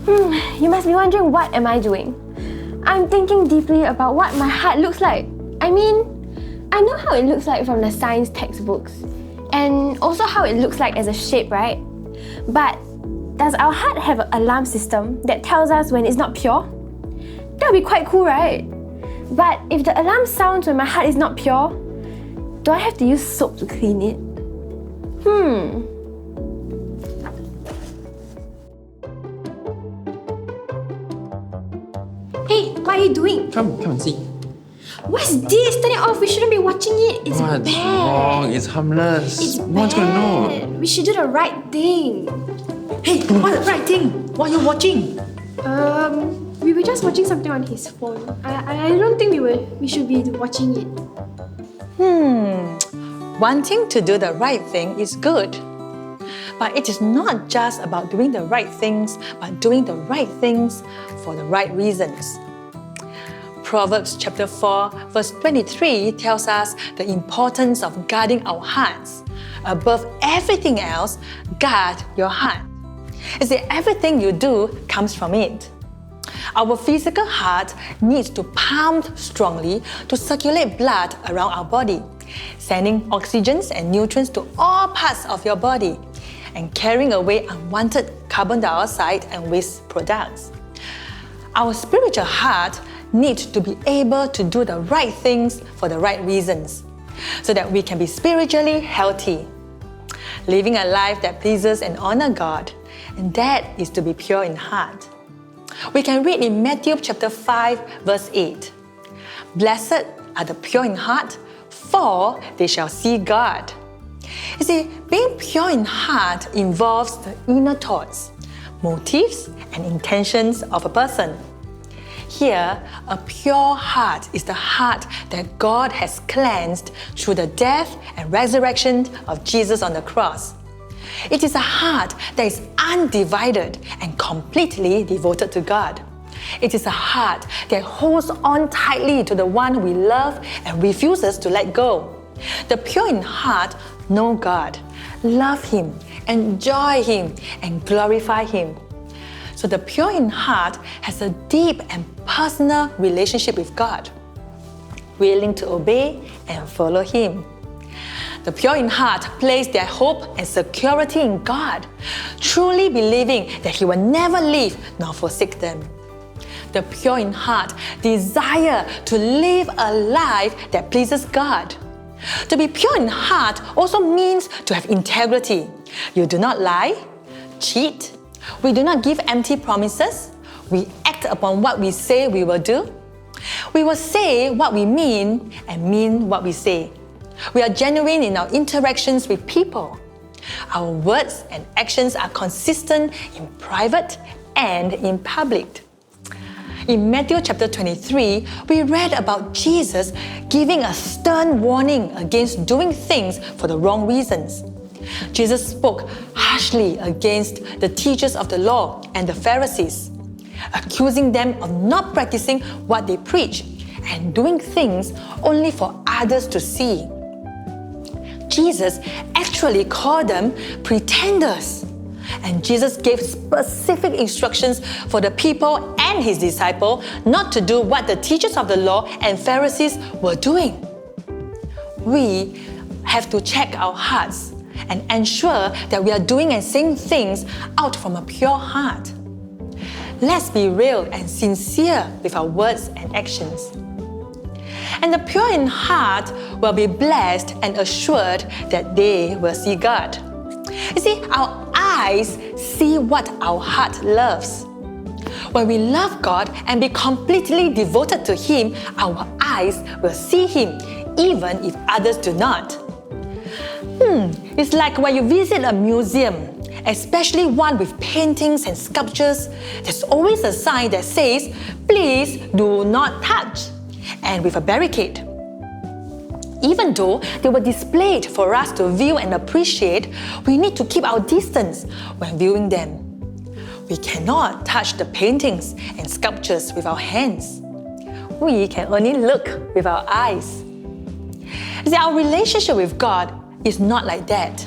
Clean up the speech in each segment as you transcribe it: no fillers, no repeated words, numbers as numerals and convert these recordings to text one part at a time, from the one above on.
You must be wondering, what am I doing? I'm thinking deeply about what my heart looks like. I mean, I know how it looks like from the science textbooks, and also how it looks like as a shape, right? But does our heart have an alarm system that tells us when it's not pure? That would be quite cool, right? But if the alarm sounds when my heart is not pure, do I have to use soap to clean it? Hey, what are you doing? Come and see. What's this? Turn it off. We shouldn't be watching it. It's What's bad. wrong? It's harmless. It's No one's gonna bad. know. We should do the right thing. Hey, what the right thing? What are you watching? We were just watching something on his phone. I don't think we should be watching it. Wanting to do the right thing is good. But it is not just about doing the right things, but doing the right things for the right reasons. Proverbs chapter 4, verse 23 tells us the importance of guarding our hearts. Above everything else, guard your heart. It's that everything you do comes from it. Our physical heart needs to pump strongly to circulate blood around our body, sending oxygens and nutrients to all parts of your body, and carrying away unwanted carbon dioxide and waste products. Our spiritual heart needs to be able to do the right things for the right reasons, so that we can be spiritually healthy, living a life that pleases and honors God, and that is to be pure in heart. We can read in Matthew chapter 5, verse 8. Blessed are the pure in heart, for they shall see God. You see, being pure in heart involves the inner thoughts, motives, and intentions of a person. Here, a pure heart is the heart that God has cleansed through the death and resurrection of Jesus on the cross. It is a heart that is undivided and completely devoted to God. It is a heart that holds on tightly to the one we love and refuses to let go. The pure in heart know God, love Him, enjoy Him, and glorify Him. So the pure in heart has a deep and personal relationship with God, willing to obey and follow Him. The pure in heart place their hope and security in God, truly believing that He will never leave nor forsake them. The pure in heart desire to live a life that pleases God. To be pure in heart also means to have integrity. You do not lie, cheat. We do not give empty promises. We act upon what we say we will do. We will say what we mean and mean what we say. We are genuine in our interactions with people. Our words and actions are consistent in private and in public. In Matthew chapter 23, we read about Jesus giving a stern warning against doing things for the wrong reasons. Jesus spoke harshly against the teachers of the law and the Pharisees, accusing them of not practicing what they preach and doing things only for others to see. Jesus actually called them pretenders. And Jesus gave specific instructions for the people and His disciples not to do what the teachers of the law and Pharisees were doing. We have to check our hearts and ensure that we are doing and saying things out from a pure heart. Let's be real and sincere with our words and actions. And the pure in heart will be blessed and assured that they will see God. You see, our eyes see what our heart loves. When we love God and be completely devoted to Him, our eyes will see Him, even if others do not. It's like when you visit a museum, especially one with paintings and sculptures, there's always a sign that says, "Please do not touch," and with a barricade. Even though they were displayed for us to view and appreciate, we need to keep our distance when viewing them. We cannot touch the paintings and sculptures with our hands. We can only look with our eyes. See, our relationship with God is not like that.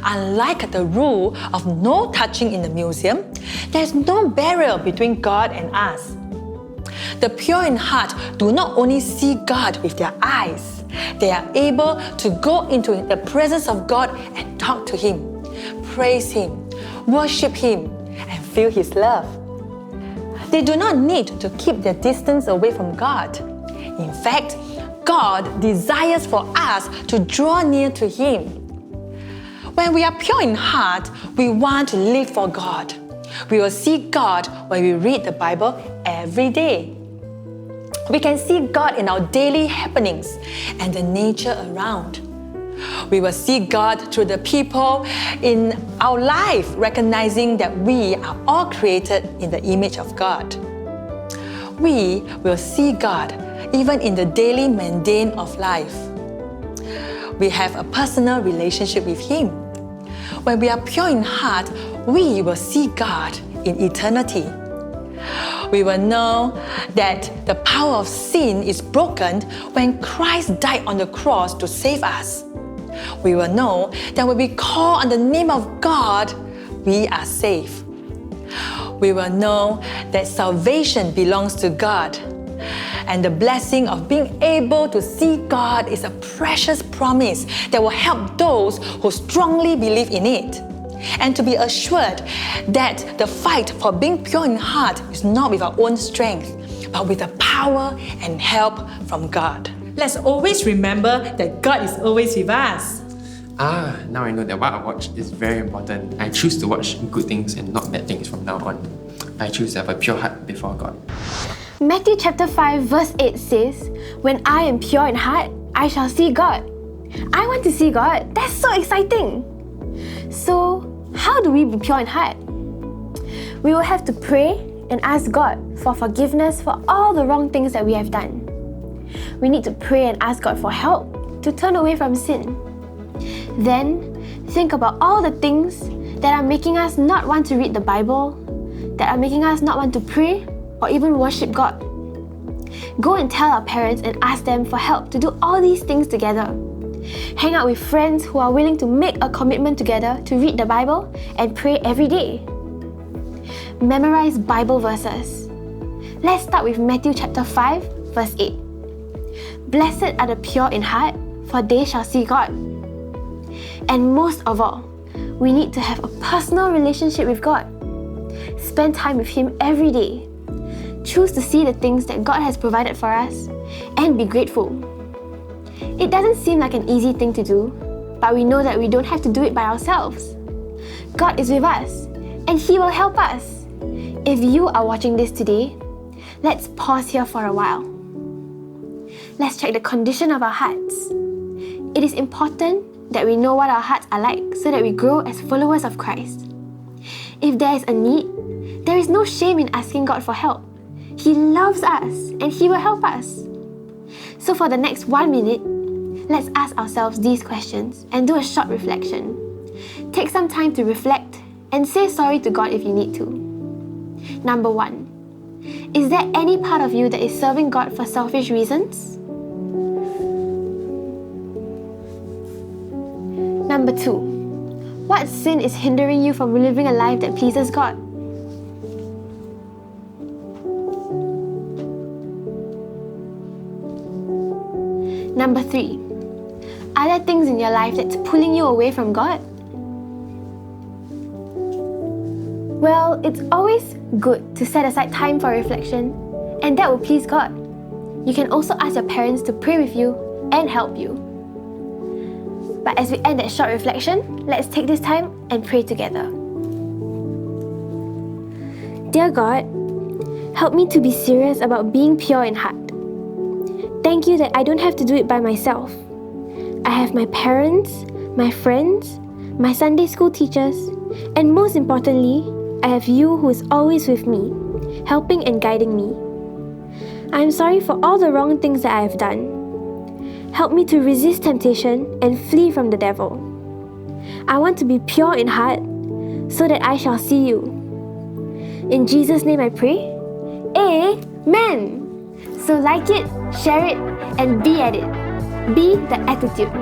Unlike the rule of no touching in the museum, There's no barrier between God and us. The pure in heart do not only see God with their eyes, they are able to go into the presence of God and talk to Him, praise Him, worship Him, and feel His love. They do not need to keep their distance away from God. In fact, God desires for us to draw near to Him. When we are pure in heart, we want to live for God. We will see God when we read the Bible every day. We can see God in our daily happenings and the nature around. We will see God through the people in our life, recognizing that we are all created in the image of God. We will see God even in the daily mundane of life. We have a personal relationship with Him. When we are pure in heart, we will see God in eternity. We will know that the power of sin is broken when Christ died on the cross to save us. We will know that when we call on the name of God, we are safe. We will know that salvation belongs to God, and the blessing of being able to see God is a precious promise that will help those who strongly believe in it. And to be assured that the fight for being pure in heart is not with our own strength, but with the power and help from God. Let's always remember that God is always with us. Now I know that what I watch is very important. I choose to watch good things and not bad things from now on. I choose to have a pure heart before God. Matthew chapter 5 verse 8 says, "When I am pure in heart, I shall see God." I want to see God. That's so exciting. So, how do we be pure in heart? We will have to pray and ask God for forgiveness for all the wrong things that we have done. We need to pray and ask God for help to turn away from sin. Then, think about all the things that are making us not want to read the Bible, that are making us not want to pray or even worship God. Go and tell our parents and ask them for help to do all these things together. Hang out with friends who are willing to make a commitment together to read the Bible and pray every day. Memorize Bible verses. Let's start with Matthew chapter 5 verse 8. "Blessed are the pure in heart, for they shall see God." And most of all, we need to have a personal relationship with God. Spend time with Him every day. Choose to see the things that God has provided for us and be grateful. It doesn't seem like an easy thing to do, but we know that we don't have to do it by ourselves. God is with us, and He will help us. If you are watching this today, let's pause here for a while. Let's check the condition of our hearts. It is important that we know what our hearts are like so that we grow as followers of Christ. If there is a need, there is no shame in asking God for help. He loves us and He will help us. So for the next 1 minute, let's ask ourselves these questions and do a short reflection. Take some time to reflect and say sorry to God if you need to. Number 1. Is there any part of you that is serving God for selfish reasons? Number 2. What sin is hindering you from living a life that pleases God? Number 3. Are there things in your life that's pulling you away from God? Well, it's always good to set aside time for reflection, and that will please God. You can also ask your parents to pray with you and help you. But as we end that short reflection, let's take this time and pray together. Dear God, help me to be serious about being pure in heart. Thank you that I don't have to do it by myself. I have my parents, my friends, my Sunday school teachers, and most importantly, I have you who is always with me, helping and guiding me. I am sorry for all the wrong things that I have done. Help me to resist temptation and flee from the devil. I want to be pure in heart so that I shall see you. In Jesus' name I pray. Amen. So like it, share it, and be at it. Be the attitude.